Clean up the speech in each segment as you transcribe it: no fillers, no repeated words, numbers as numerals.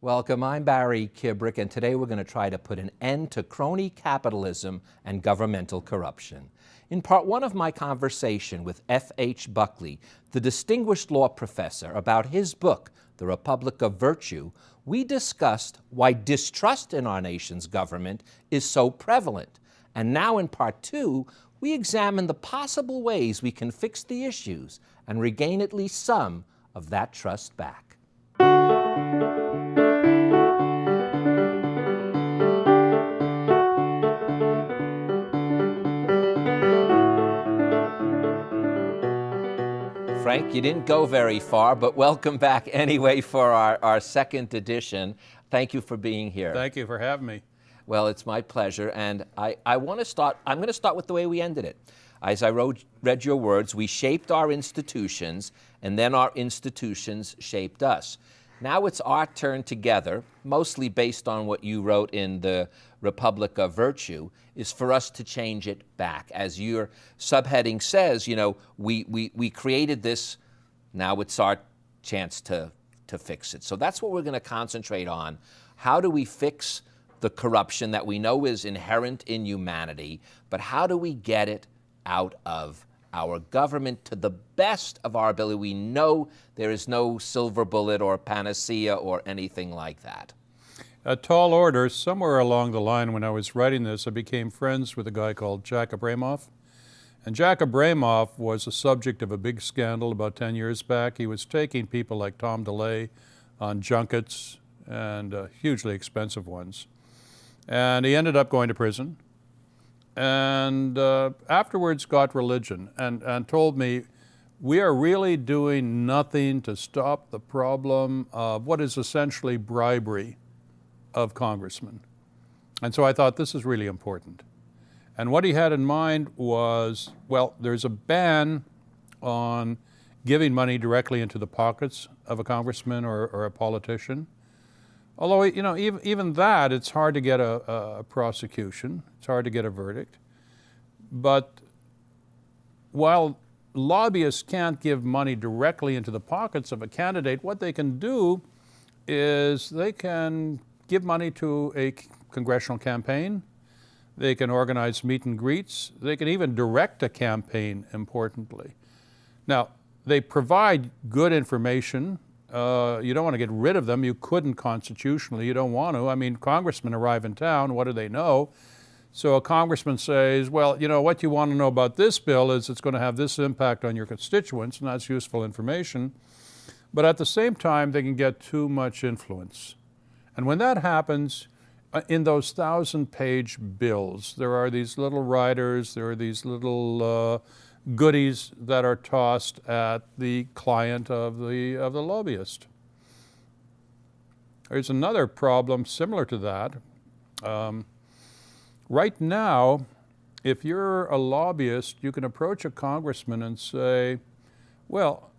Welcome, I'm Barry Kibrick, and today we're going to try to put an end to crony capitalism and governmental corruption. In part one of my conversation with F.H. Buckley, the distinguished law professor, about his book, The Republic of Virtue, we discussed why distrust in our nation's government is so prevalent. And now in part two, we examine the possible ways we can fix the issues and regain at least some of that trust back. Frank, you didn't go very far, but welcome back anyway for our second edition. Thank you for being here. Thank you for having me. Well, it's my pleasure, and I'm going to start with the way we ended it. As I read your words, we shaped our institutions, and then our institutions shaped us. Now it's our turn together, mostly based on what you wrote in the Republic of Virtue, is for us to change it back. As your subheading says, you know, we created this, now it's our chance to fix it. So that's what we're going to concentrate on. How do we fix the corruption that we know is inherent in humanity, but how do we get it out of our government to the best of our ability? We know there is no silver bullet or panacea or anything like that. A tall order, somewhere along the line when I was writing this, I became friends with a guy called Jack Abramoff. And Jack Abramoff was the subject of a big scandal about 10 years back. He was taking people like Tom DeLay on junkets, and hugely expensive ones. And he ended up going to prison. And afterwards got religion and told me, we are really doing nothing to stop the problem of what is essentially bribery of congressmen. And so I thought, this is really important. And what he had in mind was, well, there's a ban on giving money directly into the pockets of a congressman or a politician. Although, you know, even that, it's hard to get a prosecution. It's hard to get a verdict. But while lobbyists can't give money directly into the pockets of a candidate, what they can do is they can give money to a congressional campaign. They can organize meet and greets. They can even direct a campaign, importantly. Now, they provide good information. You don't want to get rid of them. You couldn't constitutionally. You don't want to. I mean, congressmen arrive in town. What do they know? So a congressman says, well, you know, what you want to know about this bill is it's going to have this impact on your constituents, and that's useful information. But at the same time, they can get too much influence. And when that happens, in those 1,000-page bills, there are these little riders, there are these little goodies that are tossed at the client of the lobbyist. There's another problem similar to that. Right now, if you're a lobbyist, you can approach a congressman and say, well,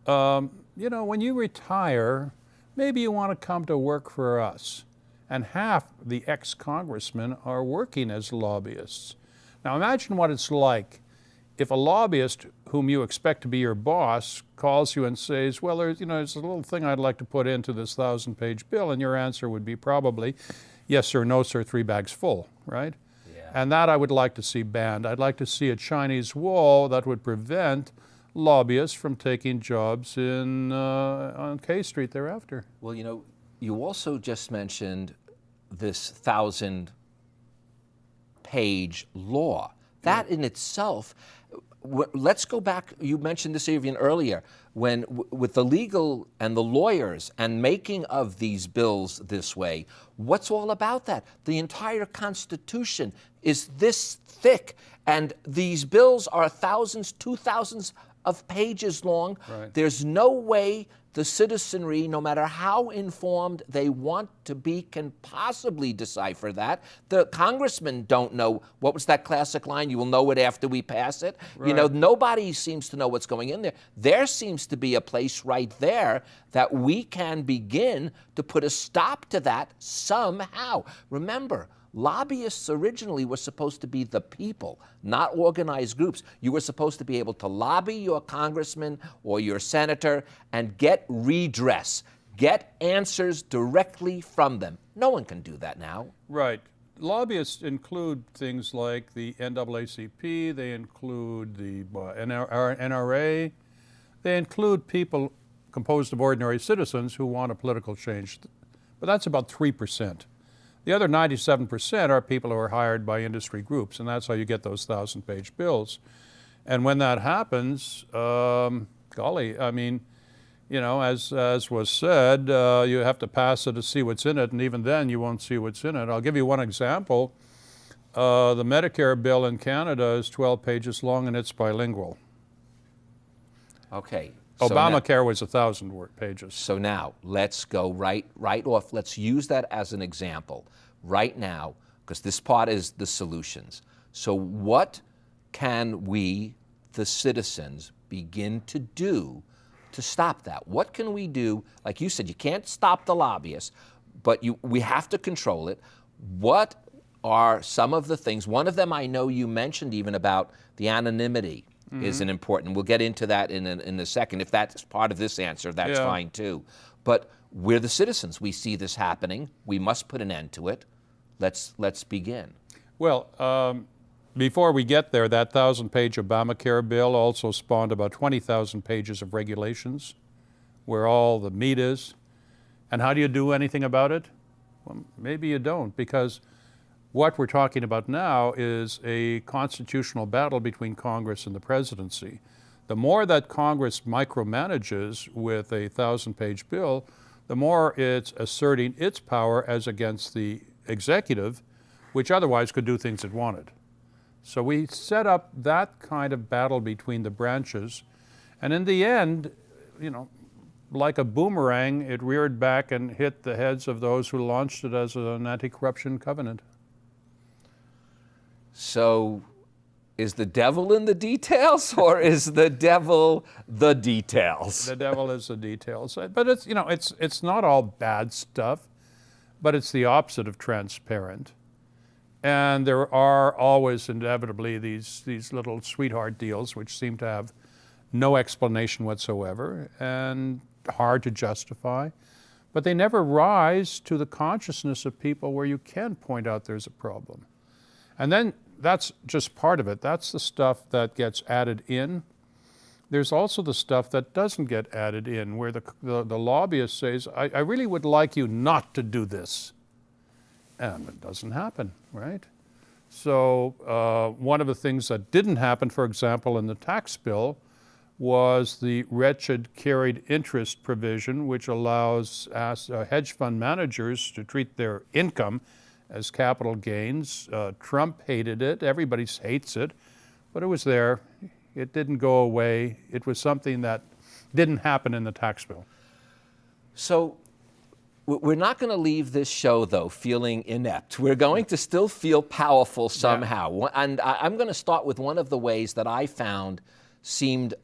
you know, when you retire, maybe you want to come to work for us. And half the ex-congressmen are working as lobbyists. Now imagine what it's like if a lobbyist whom you expect to be your boss calls you and says, well, there's a little thing I'd like to put into this 1,000-page bill, and your answer would be probably, yes, sir, no, sir, 3 bags full, right? Yeah. And that I would like to see banned. I'd like to see a Chinese wall that would prevent lobbyists from taking jobs on K Street thereafter. Well, you know, you also just mentioned this 1,000-page law. That in itself, let's go back, you mentioned this even earlier, when with the legal and the lawyers and making of these bills this way, what's all about that? The entire Constitution is this thick, and these bills are thousands, 2,000s of pages long. Right. There's no way the citizenry, no matter how informed they want to be, can possibly decipher that. The congressmen don't know. What was that classic line? You will know it after we pass it. Right. You know, nobody seems to know what's going in there. There seems to be a place right there that we can begin to put a stop to that somehow. Remember, lobbyists originally were supposed to be the people, not organized groups. You were supposed to be able to lobby your congressman or your senator and get redress, get answers directly from them. No one can do that now. Right. Lobbyists include things like the NAACP, they include the NRA, they include people composed of ordinary citizens who want a political change. But that's about 3%. The other 97% are people who are hired by industry groups, and that's how you get those 1,000-page bills. And when that happens, golly, I mean, you know, as was said, you have to pass it to see what's in it, and even then you won't see what's in it. I'll give you one example. The Medicare bill in Canada is 12 pages long, and it's bilingual. Okay. Obamacare was 1,000 pages. So now, let's go right off. Let's use that as an example right now, because this part is the solutions. So what can we, the citizens, begin to do to stop that? What can we do? Like you said, you can't stop the lobbyists, but we have to control it. What are some of the things? One of them I know you mentioned even about the anonymity is an important. We'll get into that in a second. If that's part of this answer, that's fine too. But we're the citizens. We see this happening. We must put an end to it. Let's begin. Well, before we get there, that 1,000-page Obamacare bill also spawned about 20,000 pages of regulations, where all the meat is. And how do you do anything about it? Well, maybe you don't, because what we're talking about now is a constitutional battle between Congress and the presidency. The more that Congress micromanages with a 1,000-page bill, the more it's asserting its power as against the executive, which otherwise could do things it wanted. So we set up that kind of battle between the branches, and in the end, you know, like a boomerang, it reared back and hit the heads of those who launched it as an anti-corruption covenant. So is the devil in the details, or is the devil the details? The devil is the details. But it's, you know, it's not all bad stuff, but it's the opposite of transparent. And there are always inevitably these little sweetheart deals which seem to have no explanation whatsoever and hard to justify. But they never rise to the consciousness of people where you can point out there's a problem. And then that's just part of it. That's the stuff that gets added in. There's also the stuff that doesn't get added in, where the lobbyist says, I really would like you not to do this. And it doesn't happen, right? So one of the things that didn't happen, for example, in the tax bill was the wretched carried interest provision, which allows hedge fund managers to treat their income as capital gains. Trump hated it. Everybody hates it. But it was there. It didn't go away. It was something that didn't happen in the tax bill. So we're not going to leave this show, though, feeling inept. We're going to still feel powerful somehow. Yeah. And I'm going to start with one of the ways that I found seemed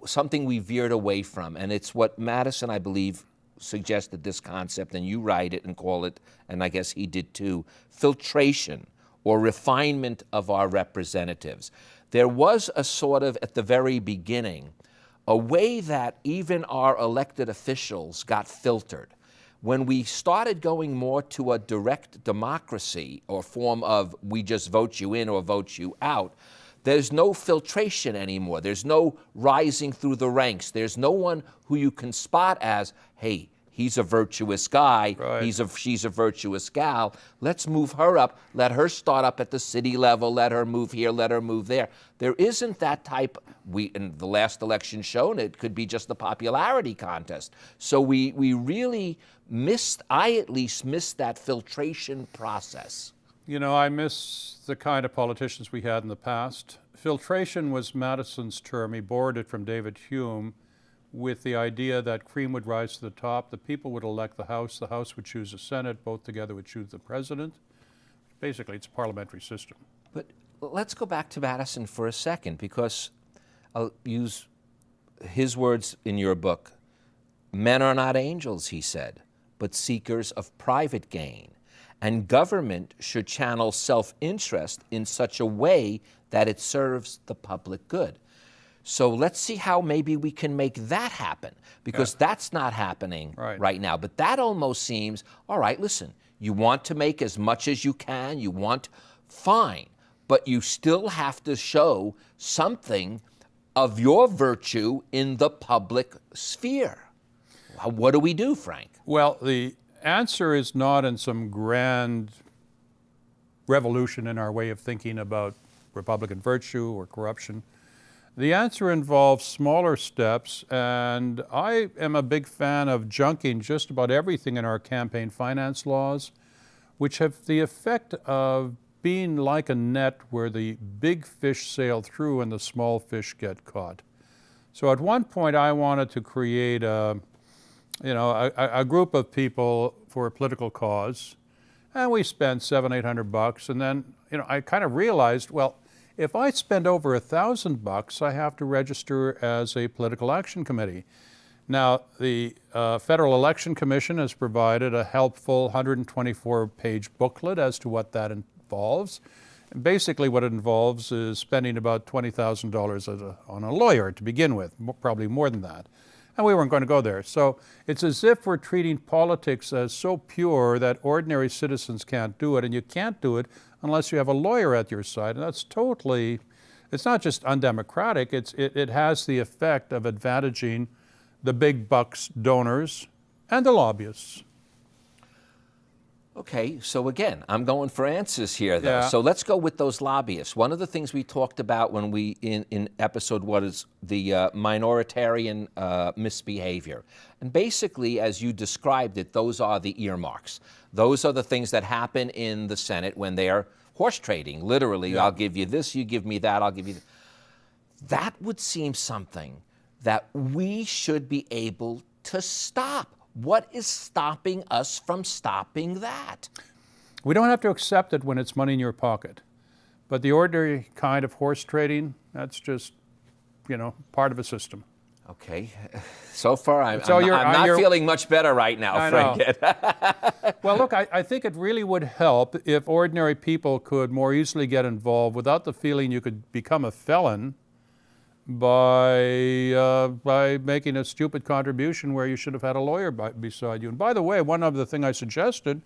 something we veered away from. And it's what Madison, I believe, suggested this concept, and you write it and call it, and I guess he did too, filtration or refinement of our representatives. There was a sort of, at the very beginning, a way that even our elected officials got filtered. When we started going more to a direct democracy or form of we just vote you in or vote you out, there's no filtration anymore. There's no rising through the ranks. There's no one who you can spot as, hey, he's a virtuous guy, right. She's a virtuous gal. Let's move her up. Let her start up at the city level. Let her move here. Let her move there. There isn't that type. In the last election shown, it could be just the popularity contest. So we really I at least missed that filtration process. You know, I miss the kind of politicians we had in the past. Filtration was Madison's term. He borrowed it from David Hume, with the idea that cream would rise to the top, the people would elect the House would choose the Senate, both together would choose the president. Basically, it's a parliamentary system. But let's go back to Madison for a second, because I'll use his words in your book. Men are not angels, he said, but seekers of private gain. And government should channel self-interest in such a way that it serves the public good. So let's see how maybe we can make that happen, because that's not happening right now. But that almost seems, all right, listen, you want to make as much as you can, fine, but you still have to show something of your virtue in the public sphere. What do we do, Frank? Well, the answer is not in some grand revolution in our way of thinking about Republican virtue or corruption. The answer involves smaller steps, and I am a big fan of junking just about everything in our campaign finance laws, which have the effect of being like a net where the big fish sail through and the small fish get caught. So at one point I wanted to create a group of people for a political cause, and we spent $700-800, and then I kind of realized, well, if I spend over $1,000, I have to register as a political action committee. Now, the Federal Election Commission has provided a helpful 124-page booklet as to what that involves. And basically what it involves is spending about $20,000 on a lawyer to begin with, probably more than that. And we weren't going to go there. So it's as if we're treating politics as so pure that ordinary citizens can't do it, and you can't do it unless you have a lawyer at your side. And that's totally, it's not just undemocratic, it has the effect of advantaging the big bucks donors and the lobbyists. Okay, so again, I'm going for answers here, though. Yeah. So let's go with those lobbyists. One of the things we talked about when we, in episode 1, is the minoritarian misbehavior. And basically, as you described it, those are the earmarks. Those are the things that happen in the Senate when they are horse trading. Literally, I'll give you this, you give me that, I'll give you that would seem something that we should be able to stop. What is stopping us from stopping that? We don't have to accept it when it's money in your pocket. But the ordinary kind of horse trading, that's just, part of a system. Okay. So far, I'm So not feeling much better right now, Frank. Well, look, I think it really would help if ordinary people could more easily get involved without the feeling you could become a felon by making a stupid contribution where you should have had a lawyer beside you. And by the way, one other thing I suggested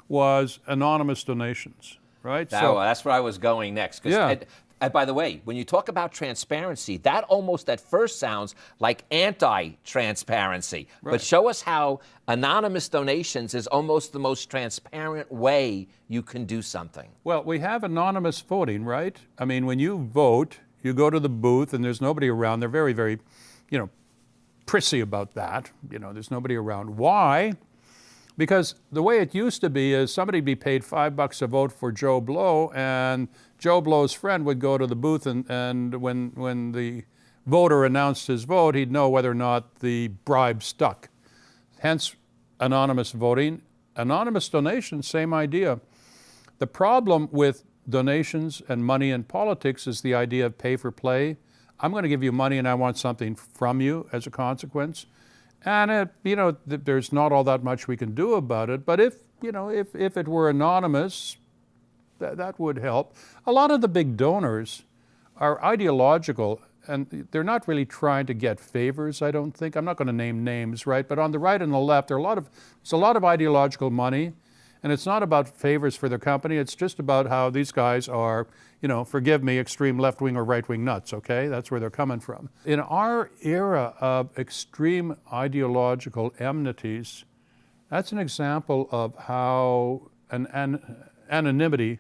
was anonymous donations, right? That's where I was going next. Yeah. And by the way, when you talk about transparency, that almost at first sounds like anti-transparency. Right. But show us how anonymous donations is almost the most transparent way you can do something. Well, we have anonymous voting, right? I mean, when you vote, you go to the booth and there's nobody around. They're very, very, prissy about that. There's nobody around. Why? Because the way it used to be is somebody'd be paid $5 a vote for Joe Blow, and Joe Blow's friend would go to the booth, and when the voter announced his vote, he'd know whether or not the bribe stuck. Hence, anonymous voting. Anonymous donations, same idea. The problem with donations and money in politics is the idea of pay for play. I'm going to give you money and I want something from you as a consequence. And there's not all that much we can do about it. But if it were anonymous, that would help. A lot of the big donors are ideological, and they're not really trying to get favors, I don't think. I'm not going to name names, right? But on the right and the left, there's a lot of ideological money. And it's not about favors for their company. It's just about how these guys are, forgive me, extreme left-wing or right-wing nuts, okay? That's where they're coming from. In our era of extreme ideological enmities, that's an example of how anonymity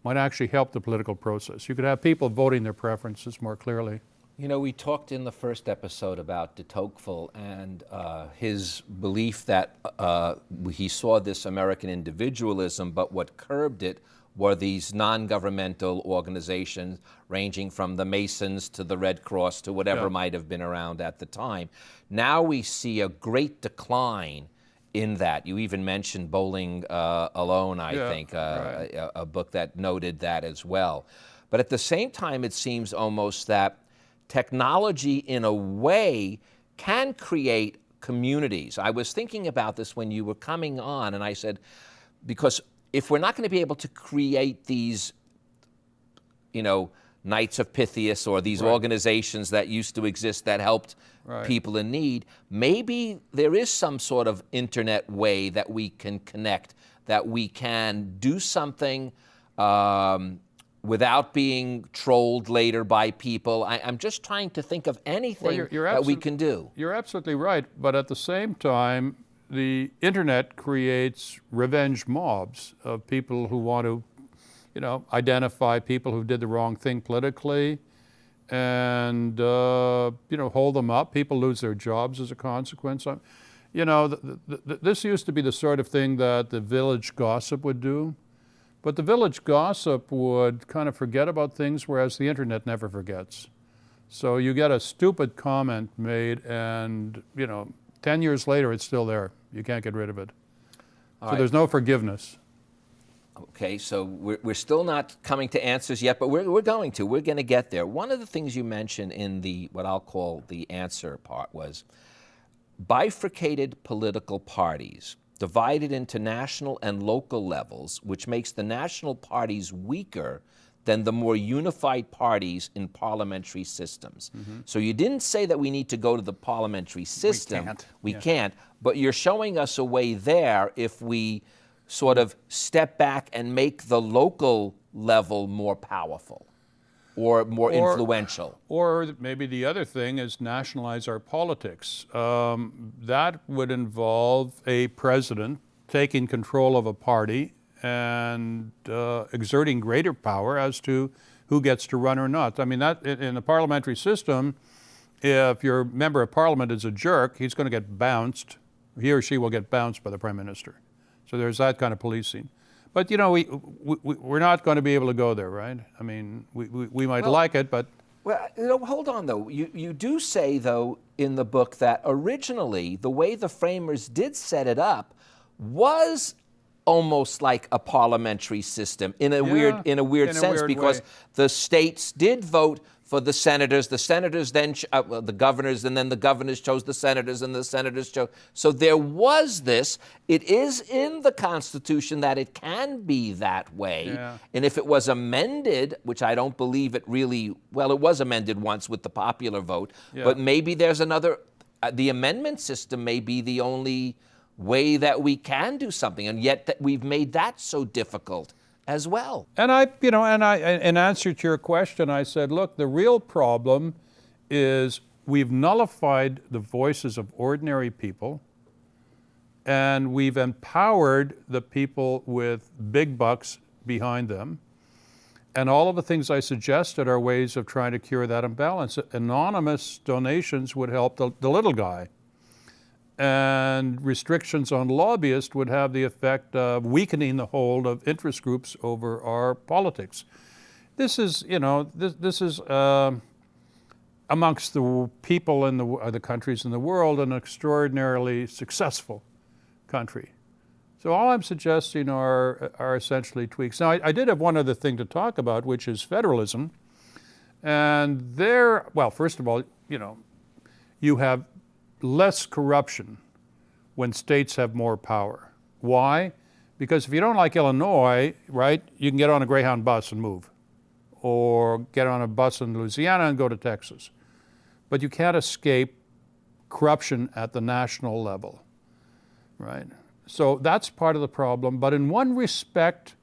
might actually help the political process. You could have people voting their preferences more clearly. We talked in the first episode about de Tocqueville and his belief that he saw this American individualism, but what curbed it were these non-governmental organizations ranging from the Masons to the Red Cross to whatever might have been around at the time. Now we see a great decline in that. You even mentioned Bowling Alone, I think, a book that noted that as well. But at the same time, it seems almost that technology, in a way, can create communities. I was thinking about this when you were coming on, and I said, because if we're not going to be able to create these, Knights of Pythias or these organizations that used to exist that helped people in need. Maybe there is some sort of internet way that we can connect, that we can do something without being trolled later by people. I'm just trying to think of anything that we can do. You're absolutely right, but at the same time, the internet creates revenge mobs of people who want to, identify people who did the wrong thing politically and, hold them up. People lose their jobs as a consequence. This used to be the sort of thing that the village gossip would do. But the village gossip would kind of forget about things, whereas the internet never forgets. So you get a stupid comment made and, 10 years later, it's still there. You can't get rid of it. So there's no forgiveness. Okay, so we're still not coming to answers yet, but we're going to. We're going to get there. One of the things you mentioned in the what I'll call the answer part was bifurcated political parties divided into national and local levels, which makes the national parties weaker than the more unified parties in parliamentary systems. So you didn't say that we need to go to the parliamentary system. We can't. But you're showing us a way there if we sort of step back and make the local level more powerful or more influential. Or maybe the other thing is nationalize our politics. That would involve a president taking control of a party and exerting greater power as to who gets to run or not. I mean, that in the parliamentary system, if your member of parliament is a jerk, he's going to get bounced. He or she will get bounced by the prime minister. So there's that kind of policing. But, we're not going to be able to go there, right? I mean, we might like it, but... Well, hold on, though. You do say, though, in the book that originally the way the framers did set it up was almost like a parliamentary system in a weird sense, because the states did vote for the senators then the governors, and then the governors chose the senators, and the senators chose. So there was this. It is in the Constitution that it can be that way. And if it was amended, which I don't believe it really, well, it was amended once with the popular vote, but maybe there's another, the amendment system may be the only way that we can do something, and yet that we've made that so difficult as well. And in answer to your question, I said, look, the real problem is we've nullified the voices of ordinary people, and we've empowered the people with big bucks behind them. And all of the things I suggested are ways of trying to cure that imbalance. Anonymous donations would help the little guy. And restrictions on lobbyists would have the effect of weakening the hold of interest groups over our politics. This is, this is amongst the people in the countries in the world an extraordinarily successful country. So all I'm suggesting are essentially tweaks. Now, I did have one other thing to talk about, which is federalism. And there, well, first of all, you have less corruption when states have more power. Why? Because if you don't like Illinois, right, you can get on a Greyhound bus and move, or get on a bus in Louisiana and go to Texas. But you can't escape corruption at the national level, right? So that's part of the problem. But in one respect,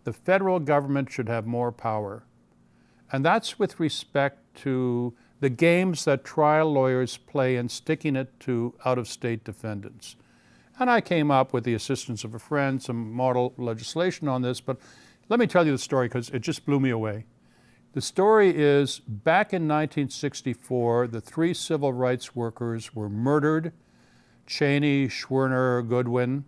the federal government should have more power. And that's with respect to the games that trial lawyers play in sticking it to out-of-state defendants. And I came up, with the assistance of a friend, some model legislation on this, but let me tell you the story because it just blew me away. The story is, back in 1964, the 3 civil rights workers were murdered, Cheney, Schwerner, Goodwin,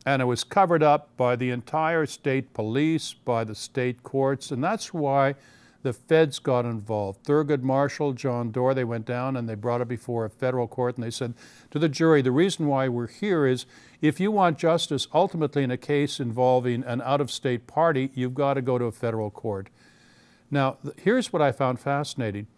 and it was covered up by the entire state police, by the state courts, and that's why the feds got involved. Thurgood Marshall, John Doerr, they went down and they brought it before a federal court, and they said to the jury, the reason why we're here is if you want justice ultimately in a case involving an out-of-state party, you've got to go to a federal court. Now, here's what I found fascinating.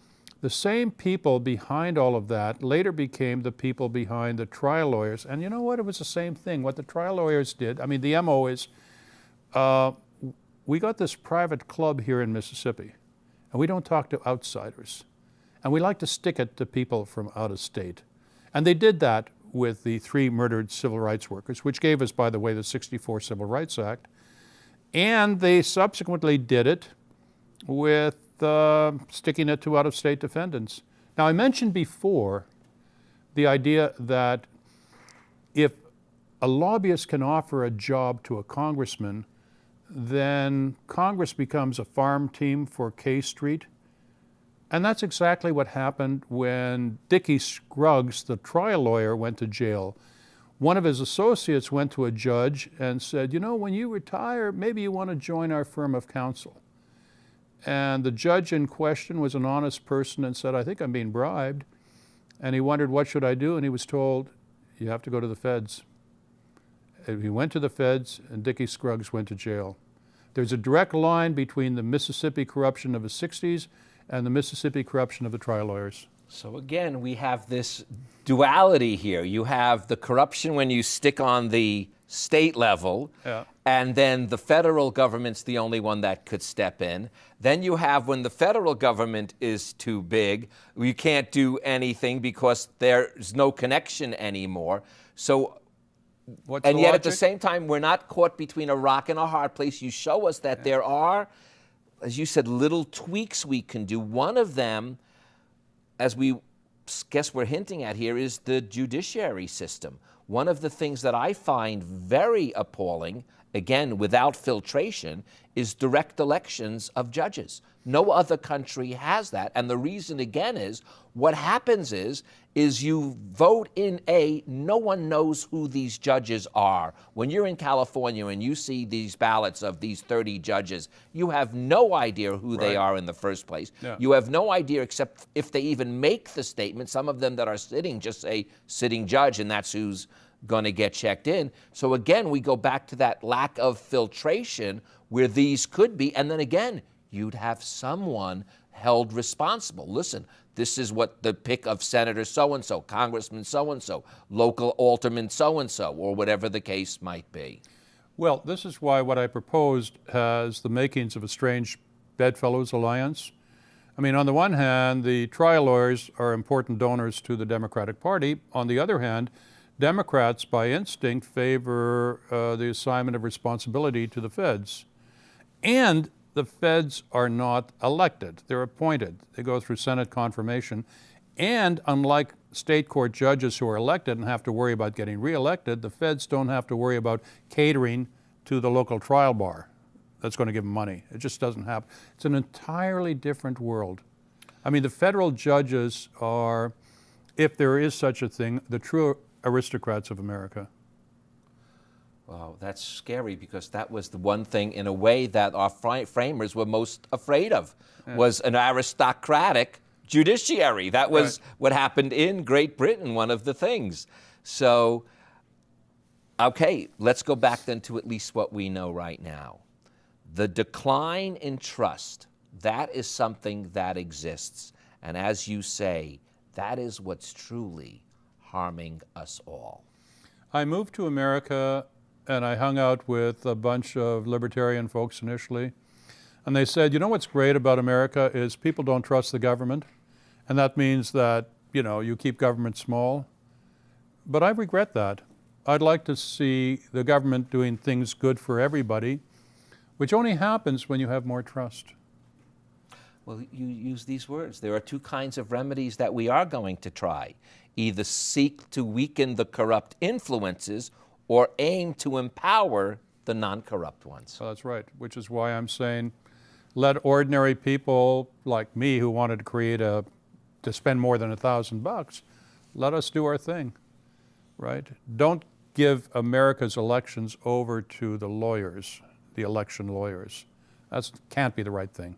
The same people behind all of that later became the people behind the trial lawyers. And you know what? It was the same thing. What the trial lawyers did, I mean, the MO is, we got this private club here in Mississippi. and we don't talk to outsiders. And we like to stick it to people from out of state. And they did that with the 3 murdered civil rights workers, which gave us, by the way, the '64 Civil Rights Act. And they subsequently did it with sticking it to out-of-state defendants. Now, I mentioned before the idea that if a lobbyist can offer a job to a congressman, then Congress becomes a farm team for K Street. And that's exactly what happened when Dickie Scruggs, the trial lawyer, went to jail. One of his associates went to a judge and said, you know, when you retire, maybe you want to join our firm of counsel. And the judge in question was an honest person and said, I think I'm being bribed. And he wondered, what should I do? And he was told, you have to go to the feds. And he went to the feds, and Dickie Scruggs went to jail. There's a direct line between the Mississippi corruption of the '60s and the Mississippi corruption of the trial lawyers. So again, we have this duality here. You have the corruption when you stick on the state level, and then the federal government's the only one that could step in. Then you have when the federal government is too big, you can't do anything because there's no connection anymore. So, and yet at the same time, we're not caught between a rock and a hard place. You show us that there are, as you said, little tweaks we can do. One of them, as we guess we're hinting at here, is the judiciary system. One of the things that I find very appalling, again, without filtration, is direct elections of judges. No other country has that. And the reason, again, is what happens is you vote in no one knows who these judges are. When you're in California and you see these ballots of these 30 judges, you have no idea who they are in the first place. Yeah. You have no idea except if they even make the statement. Some of them that are sitting just say sitting judge, and that's who's going to get checked in. So again, we go back to that lack of filtration where these could be, and then again, you'd have someone held responsible. Listen, this is what the pick of Senator so-and-so, Congressman so-and-so, local alderman so-and-so, or whatever the case might be. Well, this is why what I proposed has the makings of a strange bedfellows alliance. I mean, on the one hand, the trial lawyers are important donors to the Democratic Party. On the other hand, Democrats, by instinct, favor the assignment of responsibility to the feds. And the feds are not elected. They're appointed. They go through Senate confirmation. And unlike state court judges who are elected and have to worry about getting reelected, the feds don't have to worry about catering to the local trial bar that's going to give them money. It just doesn't happen. It's an entirely different world. I mean, the federal judges are, if there is such a thing, the true aristocrats of America. Wow, that's scary, because that was the one thing, in a way, that our framers were most afraid of, was an aristocratic judiciary. That was what happened in Great Britain, one of the things. So, okay, let's go back then to at least what we know right now. The decline in trust, that is something that exists. And as you say, that is what's truly harming us all. I moved to America and I hung out with a bunch of libertarian folks initially. And they said, you know what's great about America is people don't trust the government. And that means that, you know, you keep government small. But I regret that. I'd like to see the government doing things good for everybody, which only happens when you have more trust. Well, you use these words. There are two kinds of remedies that we are going to try. Either seek to weaken the corrupt influences or aim to empower the non-corrupt ones. Oh, that's right, which is why I'm saying let ordinary people like me who wanted to create to spend more than $1,000, let us do our thing, right? Don't give America's elections over to the lawyers, the election lawyers. That can't be the right thing.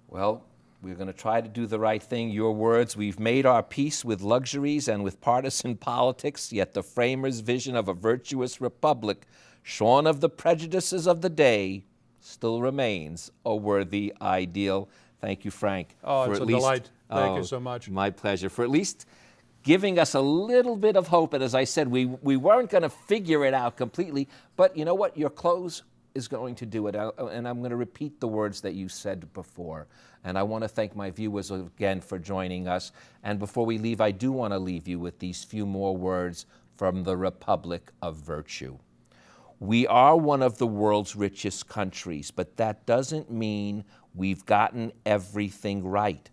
Well, we're going to try to do the right thing. Your words, we've made our peace with luxuries and with partisan politics, yet the framers' vision of a virtuous republic, shorn of the prejudices of the day, still remains a worthy ideal. Thank you, Frank. Oh, it's a delight. Thank you so much. My pleasure. For at least giving us a little bit of hope. And as I said, we weren't going to figure it out completely. But you know what? Your close is going to do it. And I'm going to repeat the words that you said before. And I want to thank my viewers again for joining us. And before we leave, I do want to leave you with these few more words from the Republic of Virtue. We are one of the world's richest countries, but that doesn't mean we've gotten everything right.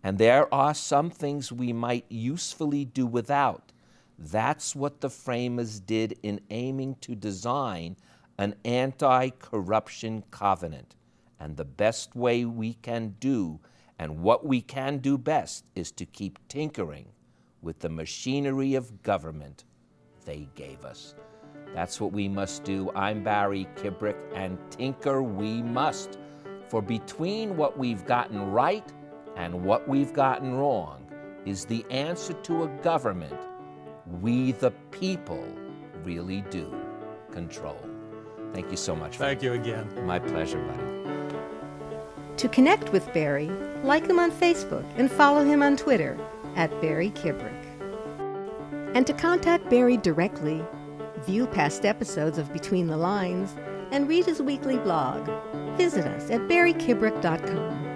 And there are some things we might usefully do without. That's what the framers did in aiming to design an anti-corruption covenant. And the best way we can do, and what we can do best, is to keep tinkering with the machinery of government they gave us. That's what we must do. I'm Barry Kibrick, and tinker we must. For between what we've gotten right and what we've gotten wrong is the answer to a government we, the people, really do control. Thank you so much. Thank you again. My pleasure, buddy. To connect with Barry, like him on Facebook and follow him on Twitter @Barry Kibrick. And to contact Barry directly, view past episodes of Between the Lines, and read his weekly blog, visit us at barrykibrick.com.